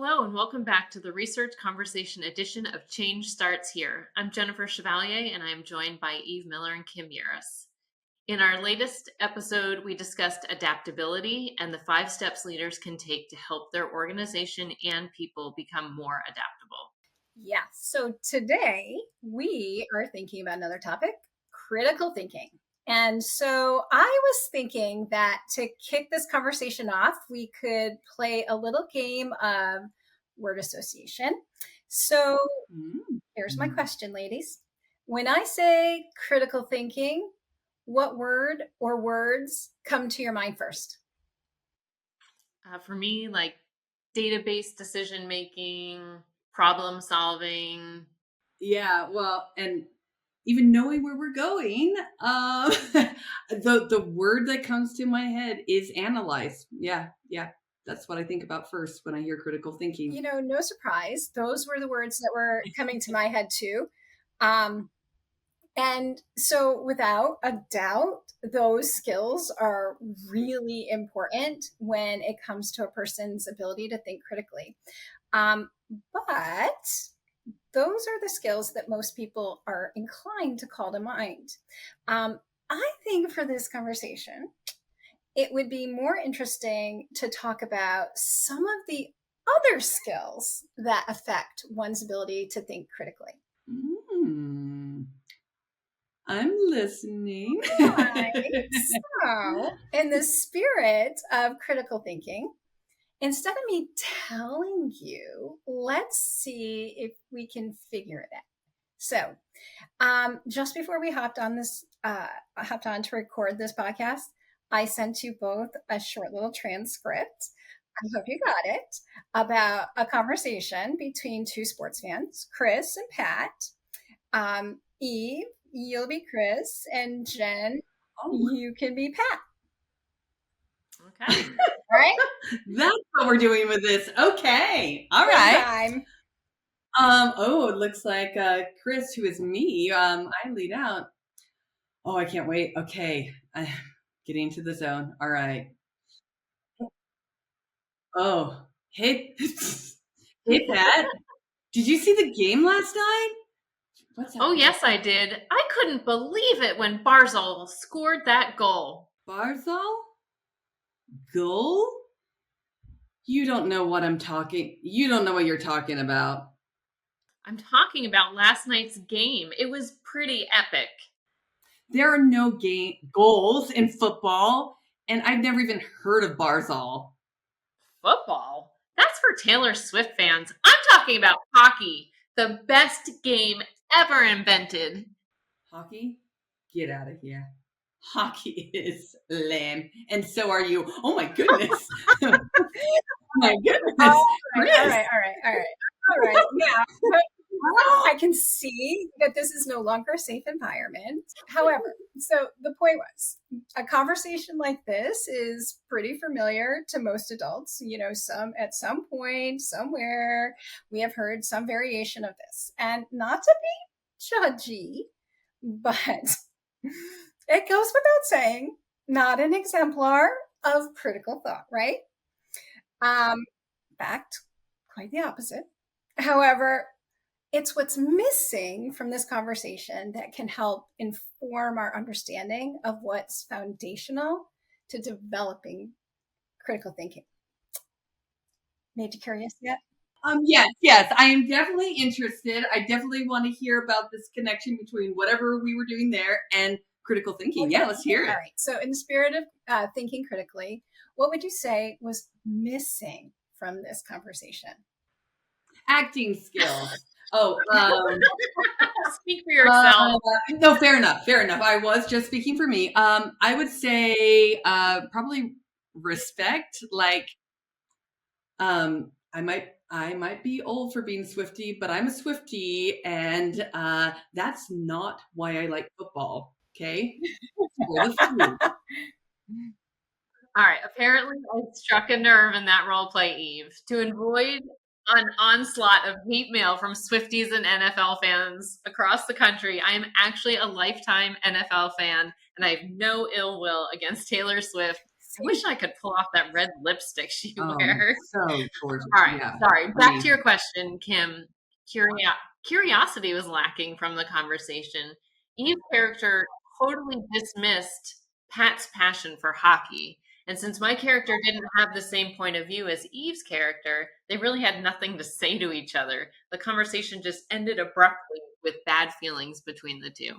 Hello, and welcome back to the Research Conversation edition of Change Starts Here. I'm Jennifer Chevalier, and I'm joined by Eve Miller and Kim Yaris. In our latest episode, we discussed adaptability and the 5 steps leaders can take to help their organization and people become more adaptable. Yeah, so today we are thinking about another topic, critical thinking. And so I was thinking that to kick this conversation off, we could play a little game of word association. So here's my question, ladies. When I say critical thinking, what word or words come to your mind first? For me, like database decision making, problem solving. Yeah, well, and even knowing where we're going, the word that comes to my head is analyze. Yeah, that's what I think about first when I hear critical thinking. You know, no surprise. Those were the words that were coming to my head too. And so without a doubt, those skills are really important when it comes to a person's ability to think critically. But those are the skills that most people are inclined to call to mind. I think for this conversation, it would be more interesting to talk about some of the other skills that affect one's ability to think critically. I'm listening. Right. So, in the spirit of critical thinking, instead of me telling you, let's see if we can figure it out. So, just before we hopped on to record this podcast, I sent you both a short little transcript. I hope you got it, about a conversation between 2 sports fans, Chris and Pat. Eve, you'll be Chris, and Jen, you can be Pat. Okay. Right? That's what we're doing with this. Okay. All right. It looks like Chris, who is me, I lead out. Oh, I can't wait. Okay. Getting into the zone. All right. Oh, hey, hey, Pat. Did you see the game last night? Oh, yes, I did. I couldn't believe it when Barzal scored that goal. Barzal? Goal? You don't know what you're talking about. I'm talking about last night's game. It was pretty epic. There are no goals in football, and I've never even heard of Barzal. Football? That's for Taylor Swift fans. I'm talking about hockey, the best game ever invented. Hockey? Get out of here. Hockey is lame, and so are you. Oh my goodness. My goodness. All right. Now, I can see that this is no longer a safe environment. However, so the point was, a conversation like this is pretty familiar to most adults. You know, at some point, somewhere, we have heard some variation of this. And not to be judgy, but it goes without saying, not an exemplar of critical thought, right? In fact, quite the opposite. However, it's what's missing from this conversation that can help inform our understanding of what's foundational to developing critical thinking. Made you curious yet? Yes, I am definitely interested. I definitely want to hear about this connection between whatever we were doing there and critical thinking. Okay. Yeah, let's hear it. All right. So in the spirit of thinking critically, what would you say was missing from this conversation? Acting skills. Speak for yourself. No, fair enough. I was just speaking for me. I would say probably respect. Like, I might be old for being Swiftie, but I'm a Swiftie, and that's not why I like football. Okay. All right. Apparently, I struck a nerve in that role play, Eve. To avoid an onslaught of hate mail from Swifties and NFL fans across the country, I am actually a lifetime NFL fan, and I have no ill will against Taylor Swift I wish I could pull off that red lipstick she wears. So gorgeous. All right, Yeah. sorry. Back to your question, Kim. Curiosity was lacking from the conversation. Eve's character totally dismissed Pat's passion for hockey. And since my character didn't have the same point of view as Eve's character, they really had nothing to say to each other. The conversation just ended abruptly with bad feelings between the two.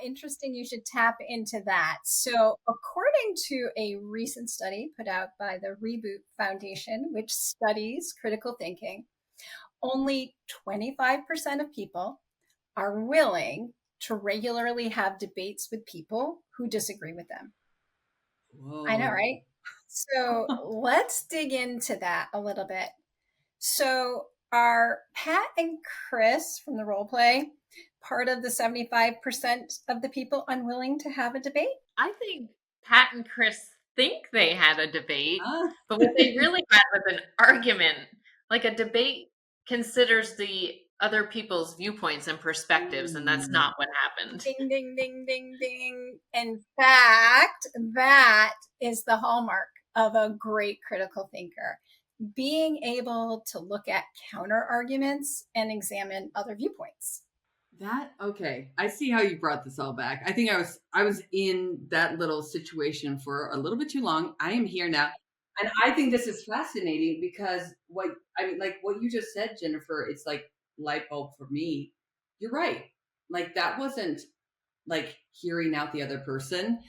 Interesting. You should tap into that. So, according to a recent study put out by the Reboot Foundation, which studies critical thinking, only 25% of people are willing to regularly have debates with people who disagree with them. Whoa. I know, right? So let's dig into that a little bit. So are Pat and Chris from the role play part of the 75% of the people unwilling to have a debate? I think Pat and Chris think they had a debate, but what they really had was an argument. Like a debate considers the other people's viewpoints and perspectives, and that's not what happened. Ding, ding, ding, ding, ding. In fact, that is the hallmark of a great critical thinker. Being able to look at counter arguments and examine other viewpoints. Okay. I see how you brought this all back. I think I was in that little situation for a little bit too long. I am here now. And I think this is fascinating because what you just said, Jennifer, it's like light bulb for me. You're right. Like that wasn't like hearing out the other person.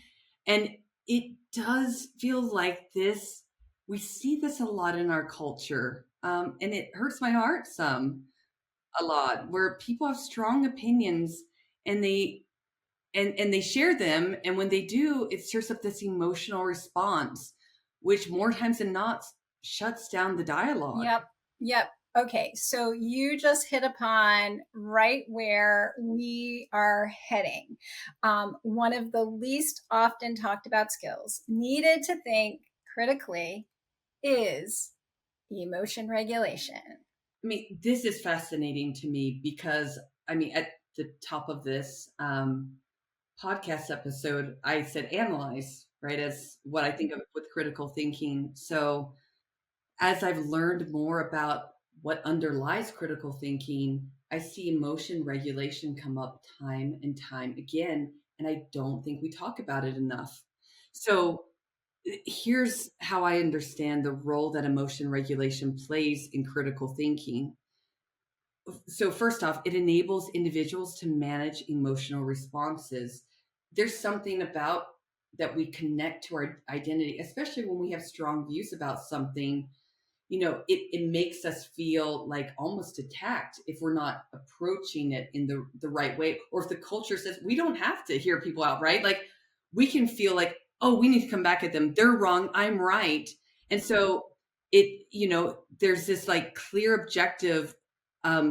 And it does feel like this. We see this a lot in our culture. And it hurts my heart a lot, where people have strong opinions and they share them. And when they do, it stirs up this emotional response, which more times than not shuts down the dialogue. Yep. Okay, so you just hit upon right where we are heading. One of the least often talked about skills needed to think critically is emotion regulation. I mean, this is fascinating to me because, at the top of this podcast episode, I said analyze, right, as what I think of with critical thinking. So as I've learned more about what underlies critical thinking, I see emotion regulation come up time and time again, and I don't think we talk about it enough. So here's how I understand the role that emotion regulation plays in critical thinking. So first off, it enables individuals to manage emotional responses. There's something about that we connect to our identity, especially when we have strong views about something. It makes us feel like almost attacked if we're not approaching it in the right way. Or if the culture says we don't have to hear people out, right? Like we can feel like, oh, we need to come back at them. They're wrong. I'm right. And so there's this like clear objective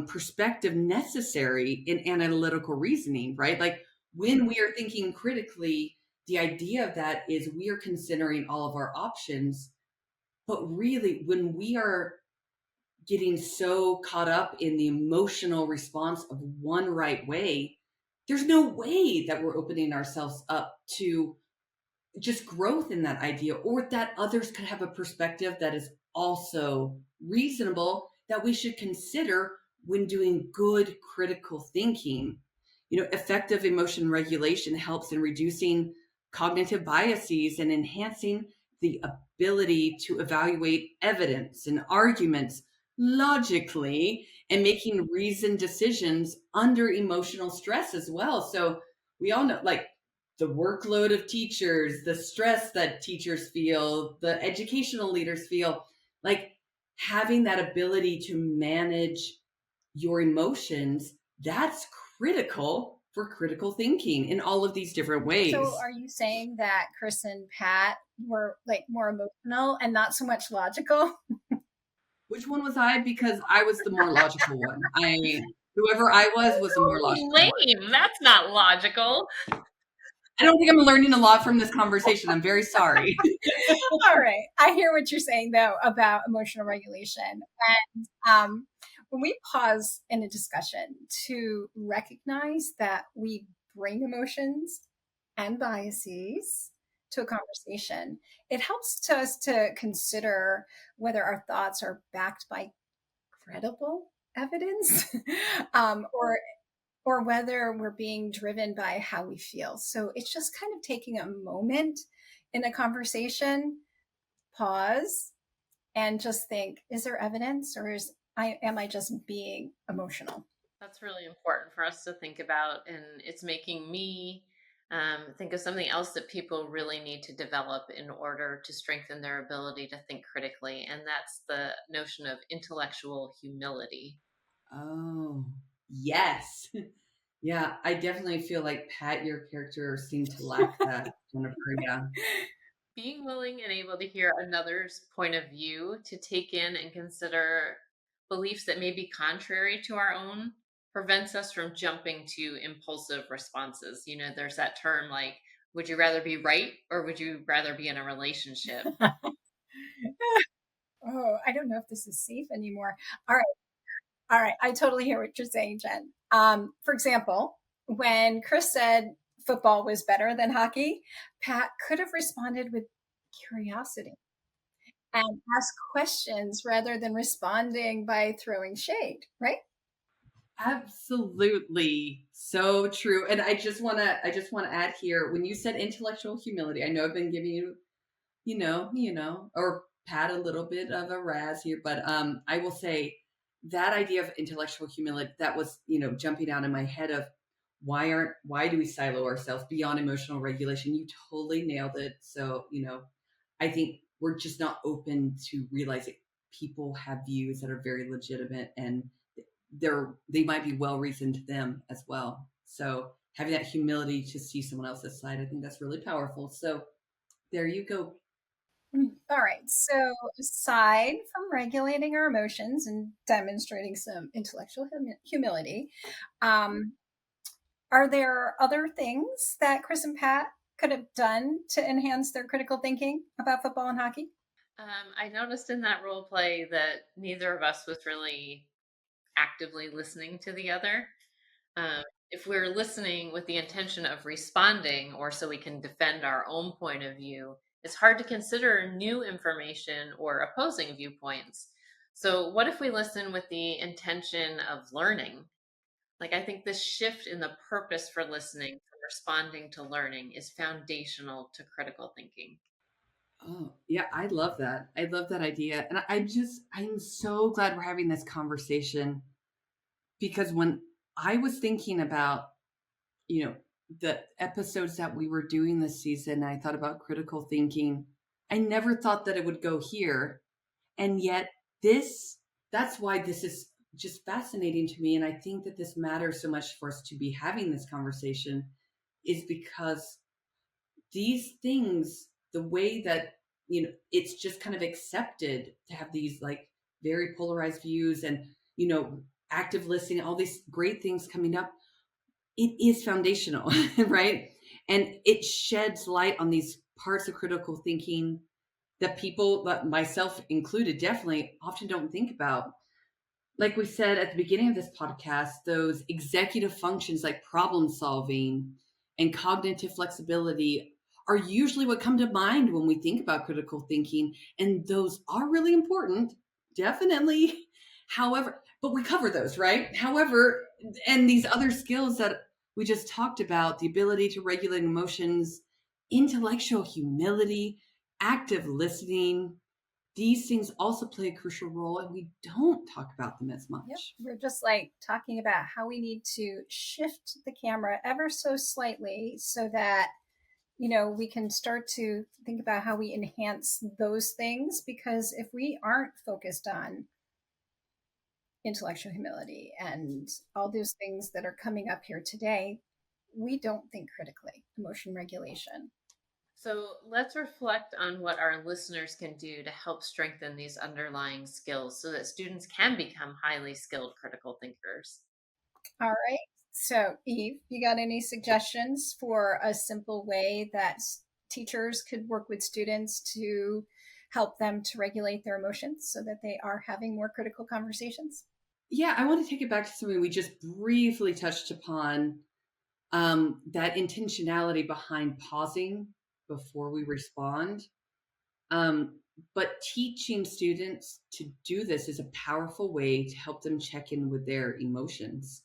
perspective necessary in analytical reasoning, right? Like when we are thinking critically, the idea of that is we are considering all of our options. But really, when we are getting so caught up in the emotional response of one right way, there's no way that we're opening ourselves up to just growth in that idea, or that others could have a perspective that is also reasonable that we should consider when doing good critical thinking. Effective emotion regulation helps in reducing cognitive biases and enhancing the ability to evaluate evidence and arguments logically and making reasoned decisions under emotional stress as well. So we all know, like, the workload of teachers, the stress that teachers feel, the educational leaders feel, like having that ability to manage your emotions, that's critical for critical thinking in all of these different ways. So are you saying that Chris and Pat were like more emotional and not so much logical? Which one was I? Because I was the more logical one. Whoever I was the more logical lame. one. That's not logical. I don't think I'm learning a lot from this conversation. I'm very sorry. All right. I hear what you're saying, though, about emotional regulation. And when we pause in a discussion to recognize that we bring emotions and biases to a conversation, it helps to us to consider whether our thoughts are backed by credible evidence, or whether we're being driven by how we feel. So it's just kind of taking a moment in a conversation, pause, and just think, is there evidence, or am I just being emotional? That's really important for us to think about. And it's making me think of something else that people really need to develop in order to strengthen their ability to think critically. And that's the notion of intellectual humility. Oh, yes. Yeah, I definitely feel like Pat, your character, seemed to lack that, Jennifer. Yeah. Being willing and able to hear another's point of view, to take in and consider beliefs that may be contrary to our own, prevents us from jumping to impulsive responses. There's that term like, would you rather be right or would you rather be in a relationship? Oh, I don't know if this is safe anymore. All right. All right. I totally hear what you're saying, Jen. For example, when Chris said football was better than hockey, Pat could have responded with curiosity and asked questions rather than responding by throwing shade, right? Absolutely. So true. And I just want to add here, when you said intellectual humility, I know I've been giving you, or Pat a little bit of a razz here, but I will say that idea of intellectual humility, that was, jumping out in my head of why do we silo ourselves beyond emotional regulation? You totally nailed it. So, I think we're just not open to realizing people have views that are very legitimate, and they might be well reasoned to them as well. So having that humility to see someone else's side, I think that's really powerful. So there you go. All right. So aside from regulating our emotions and demonstrating some intellectual humility, are there other things that Chris and Pat could have done to enhance their critical thinking about football and hockey? I noticed in that role play that neither of us was really actively listening to the other. If we're listening with the intention of responding or so we can defend our own point of view, it's hard to consider new information or opposing viewpoints. So, what if we listen with the intention of learning? Like, I think this shift in the purpose for listening, from responding to learning, is foundational to critical thinking. Oh, yeah, I love that. I love that idea. And I'm so glad we're having this conversation, because when I was thinking about, the episodes that we were doing this season, I thought about critical thinking. I never thought that it would go here. And yet that's why this is just fascinating to me. And I think that this matters so much for us to be having this conversation, is because these things, the way that, it's just kind of accepted to have these like very polarized views and, active listening, all these great things coming up, it is foundational, right? And it sheds light on these parts of critical thinking that people, but myself included, definitely often don't think about. Like we said at the beginning of this podcast, those executive functions like problem solving and cognitive flexibility are usually what come to mind when we think about critical thinking. And those are really important, definitely. However, but we cover those, right? However, and these other skills that we just talked about, the ability to regulate emotions, intellectual humility, active listening, these things also play a crucial role, and we don't talk about them as much. Yep. We're just like talking about how we need to shift the camera ever so slightly so that, we can start to think about how we enhance those things. Because if we aren't focused on intellectual humility and all those things that are coming up here today, we don't think critically. Emotion regulation. So let's reflect on what our listeners can do to help strengthen these underlying skills so that students can become highly skilled critical thinkers. All right. So, Eve, you got any suggestions for a simple way that teachers could work with students to help them to regulate their emotions so that they are having more critical conversations? Yeah, I want to take it back to something we just briefly touched upon, that intentionality behind pausing before we respond. But teaching students to do this is a powerful way to help them check in with their emotions.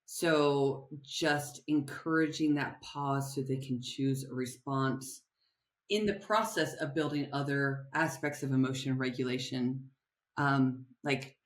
So just encouraging that pause so they can choose a response in the process of building other aspects of emotion regulation, like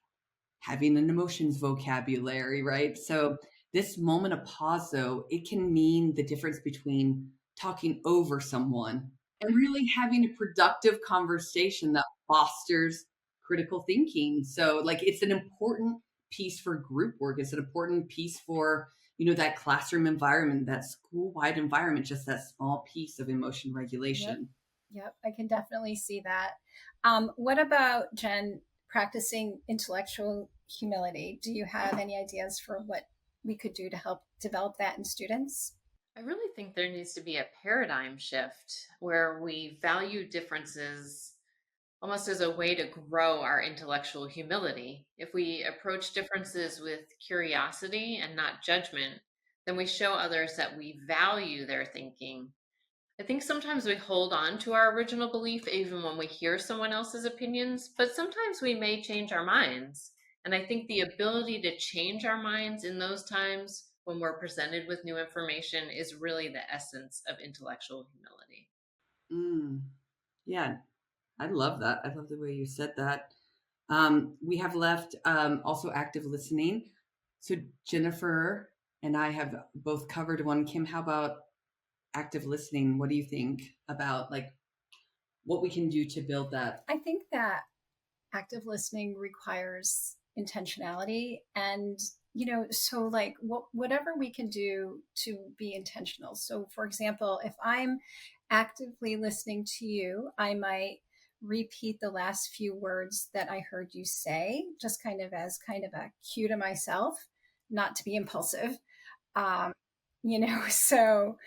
having an emotions vocabulary, right? So this moment of pause, though, it can mean the difference between talking over someone and really having a productive conversation that fosters critical thinking. So like it's an important piece for group work. It's an important piece for, that classroom environment, that school-wide environment, just that small piece of emotion regulation. Yep, I can definitely see that. What about, Jen, practicing intellectual humility? Do you have any ideas for what we could do to help develop that in students? I really think there needs to be a paradigm shift where we value differences almost as a way to grow our intellectual humility. If we approach differences with curiosity and not judgment, then we show others that we value their thinking. I think sometimes we hold on to our original belief even when we hear someone else's opinions, but sometimes we may change our minds. And I think the ability to change our minds in those times when we're presented with new information is really the essence of intellectual humility. Yeah, I love that. I love the way you said that. We have left also active listening. So Jennifer and I have both covered one. Kim, how about active listening? What do you think about like what we can do to build that? I think that active listening requires intentionality and so like whatever we can do to be intentional. So for example, if I'm actively listening to you, I might repeat the last few words that I heard you say, just kind of as kind of a cue to myself not to be impulsive. So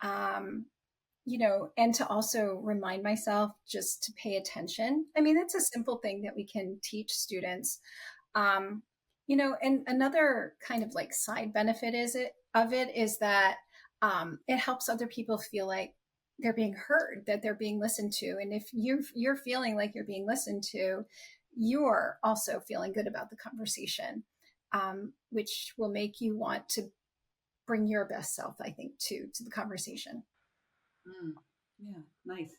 and to also remind myself just to pay attention. I mean, that's a simple thing that we can teach students. And another kind of like side benefit of it is that it helps other people feel like they're being heard, that they're being listened to. And if you're feeling like you're being listened to, you're also feeling good about the conversation, which will make you want to bring your best self, I think, to the conversation. Yeah, nice.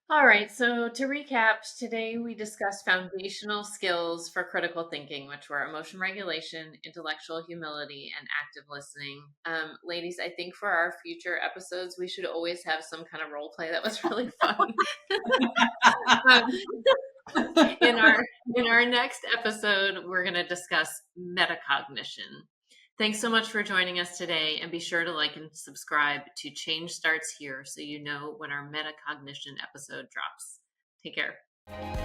All right, so to recap, today we discussed foundational skills for critical thinking, which were emotion regulation, intellectual humility, and active listening. Ladies, I think for our future episodes, we should always have some kind of role play that was really fun. In our next episode, we're going to discuss metacognition. Thanks so much for joining us today, and be sure to like and subscribe to Change Starts Here so you know when our metacognition episode drops. Take care.